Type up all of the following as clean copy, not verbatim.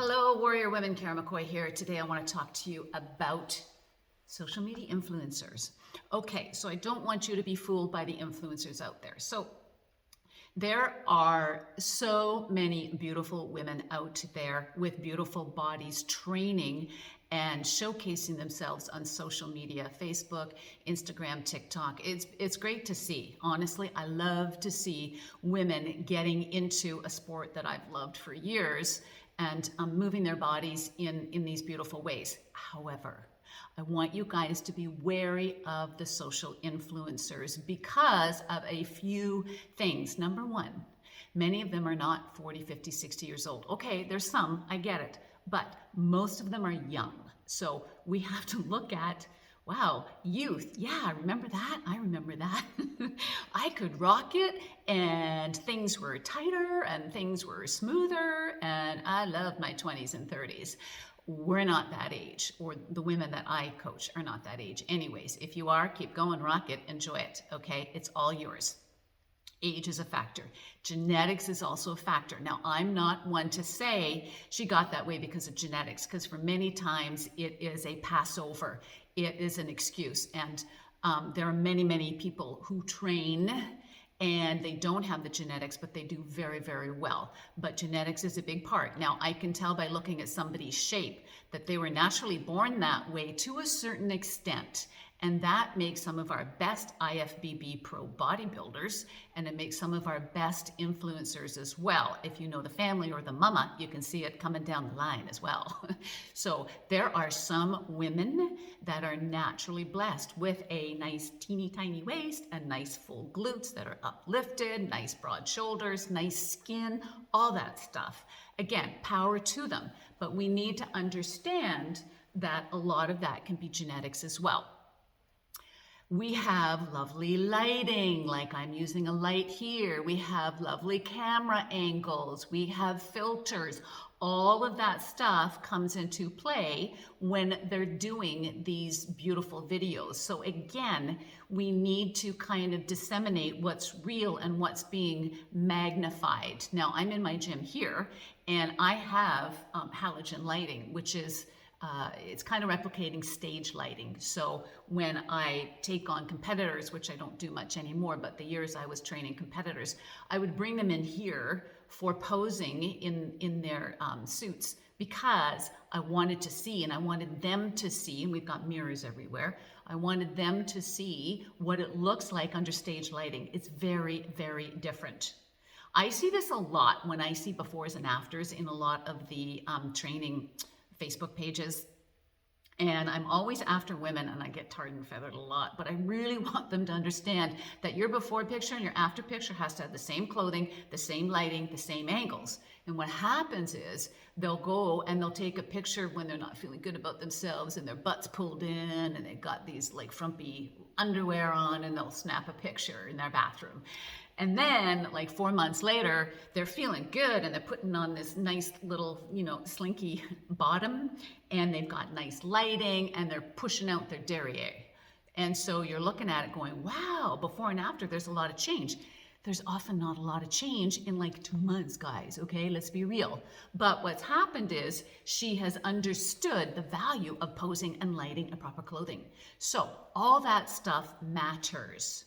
Hello, Warrior Women. Kara McCoy here. Today I want to talk to you about social media influencers. Okay, so I don't want you to be fooled by the influencers out there. So there are so many beautiful women out there with beautiful bodies training and showcasing themselves on social media, Facebook, Instagram, TikTok. It's great to see. Honestly, I love to see women getting into a sport that I've loved for years and moving their bodies in these beautiful ways. However, I want you guys to be wary of the social influencers because of a few things. Number one, many of them are not 40, 50, 60 years old. Okay, there's some, I get it, but most of them are young. So we have to look at, wow, youth. Yeah, I remember that. I remember that. I could rock it and things were tighter and things were smoother and I loved my 20s and 30s. We're not that age, or the women that I coach are not that age. Anyways, if you are, keep going, rock it, enjoy it, okay? It's all yours. Age is a factor. Genetics is also a factor. Now, I'm not one to say she got that way because of genetics, because for many times it is a Passover. It is an excuse. And there are many, many people who train and they don't have the genetics, but they do very, very well. But genetics is a big part. Now, I can tell by looking at somebody's shape that they were naturally born that way to a certain extent. And that makes some of our best IFBB pro bodybuilders, and it makes some of our best influencers as well. If you know the family or the mama, you can see it coming down the line as well. So there are some women that are naturally blessed with a nice teeny tiny waist and nice full glutes that are uplifted, nice broad shoulders, nice skin, all that stuff. Again, power to them. But we need to understand that a lot of that can be genetics as well. We have lovely lighting, like I'm using a light here. We have lovely camera angles. We have filters. All of that stuff comes into play when they're doing these beautiful videos. So again, we need to kind of disseminate what's real and what's being magnified. Now, I'm in my gym here, and I have halogen lighting, which is it's kind of replicating stage lighting. So when I take on competitors, which I don't do much anymore, but the years I was training competitors, I would bring them in here for posing in their suits because I wanted to see and I wanted them to see, and we've got mirrors everywhere, I wanted them to see what it looks like under stage lighting. It's very, very different. I see this a lot when I see befores and afters in a lot of the training Facebook pages, and I'm always after women, and I get tarred and feathered a lot, but I really want them to understand that your before picture and your after picture has to have the same clothing, the same lighting, the same angles. And what happens is they'll go and they'll take a picture when they're not feeling good about themselves and their butt's pulled in and they've got these like frumpy underwear on, and they'll snap a picture in their bathroom. And then like 4 months later, they're feeling good and they're putting on this nice little, slinky bottom, and they've got nice lighting and they're pushing out their derriere. And so you're looking at it going, wow, before and after, there's a lot of change. There's often not a lot of change in like 2 months, guys, okay? Let's be real. But what's happened is she has understood the value of posing and lighting and proper clothing. So all that stuff matters.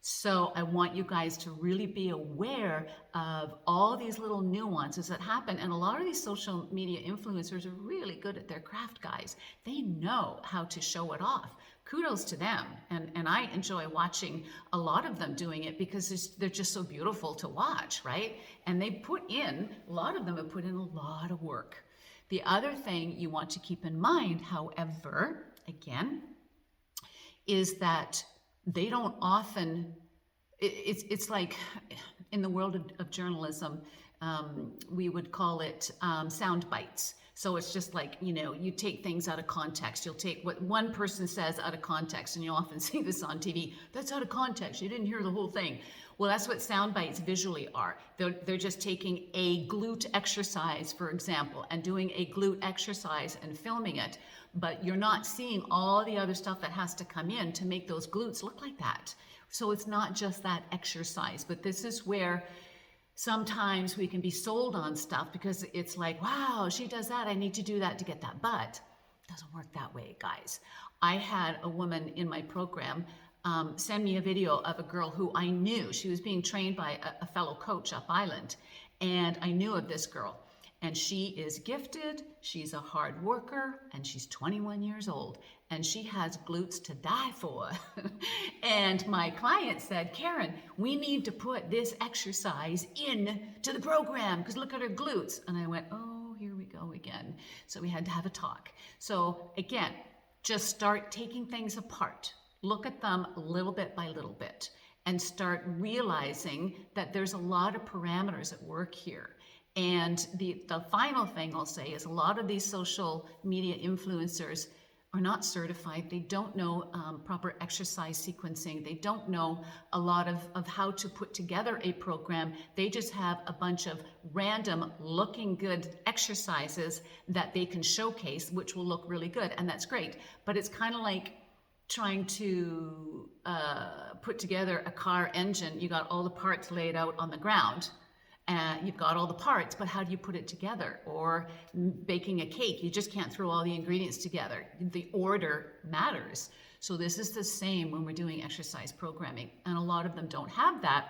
So I want you guys to really be aware of all these little nuances that happen. And a lot of these social media influencers are really good at their craft, guys. They know how to show it off. Kudos to them. And I enjoy watching a lot of them doing it because they're just so beautiful to watch, right? And a lot of them have put in a lot of work. The other thing you want to keep in mind, however, again, is that they don't often, it's like in the world of journalism, we would call it sound bites. So it's just like, you take things out of context. You'll take what one person says out of context, and you'll often see this on TV. That's out of context. You didn't hear the whole thing. Well, that's what sound bites visually are. They're just taking a glute exercise, for example, and doing a glute exercise and filming it. But you're not seeing all the other stuff that has to come in to make those glutes look like that. So it's not just that exercise, but this is where sometimes we can be sold on stuff because it's like, wow, she does that, I need to do that to get that. But it doesn't work that way, guys. I had a woman in my program send me a video of a girl who I knew. She was being trained by a fellow coach up island, and I knew of this girl. And she is gifted, she's a hard worker, and she's 21 years old, and she has glutes to die for. And my client said, Karen, we need to put this exercise in to the program because look at her glutes. And I went, oh, here we go again. So we had to have a talk. So again, just start taking things apart. Look at them little bit by little bit and start realizing that there's a lot of parameters at work here. And the final thing I'll say is a lot of these social media influencers are not certified. They don't know proper exercise sequencing. They don't know a lot of how to put together a program. They just have a bunch of random looking good exercises that they can showcase, which will look really good. And that's great. But it's kind of like trying to put together a car engine. You got all the parts laid out on the ground. You've got all the parts, but how do you put it together? Or baking a cake, you just can't throw all the ingredients together. The order matters. So this is the same when we're doing exercise programming. And a lot of them don't have that,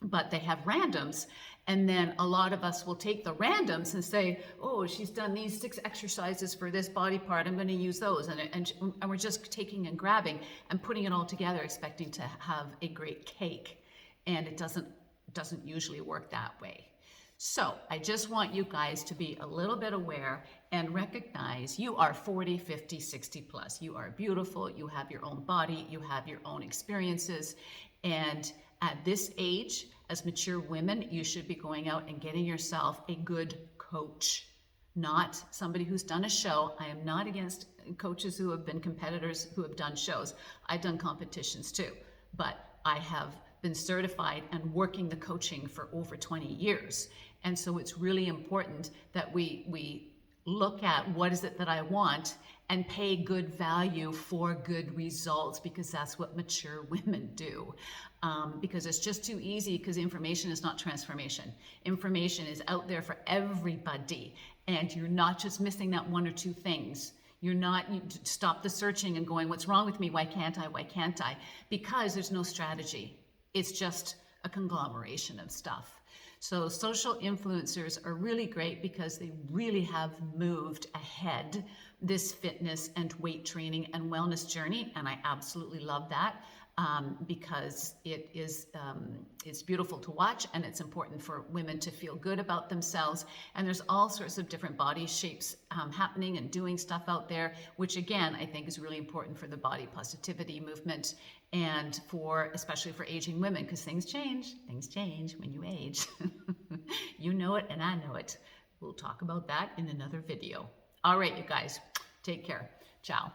but they have randoms. And then a lot of us will take the randoms and say, oh, she's done these 6 exercises for this body part, I'm going to use those. And we're just taking and grabbing and putting it all together, expecting to have a great cake. And it doesn't usually work that way. So I just want you guys to be a little bit aware and recognize you are 40, 50, 60 plus. You are beautiful. You have your own body. You have your own experiences. And at this age, as mature women, you should be going out and getting yourself a good coach, not somebody who's done a show. I am not against coaches who have been competitors who have done shows. I've done competitions too, but I have been certified and working the coaching for over 20 years. And so it's really important that we look at what is it that I want and pay good value for good results, because that's what mature women do. Because it's just too easy, because information is not transformation. Information is out there for everybody, and you're not just missing that 1 or 2 things. You stop the searching and going, what's wrong with me? Why can't I? Why can't I? Because there's no strategy. It's just a conglomeration of stuff. So social influencers are really great because they really have moved ahead this fitness and weight training and wellness journey. And I absolutely love that because it's beautiful to watch, and it's important for women to feel good about themselves. And there's all sorts of different body shapes happening and doing stuff out there, which again, I think is really important for the body positivity movement, and especially for aging women, because things change when you age. You know it and I know it. We'll talk about that in another video. All right, you guys, take care. Ciao.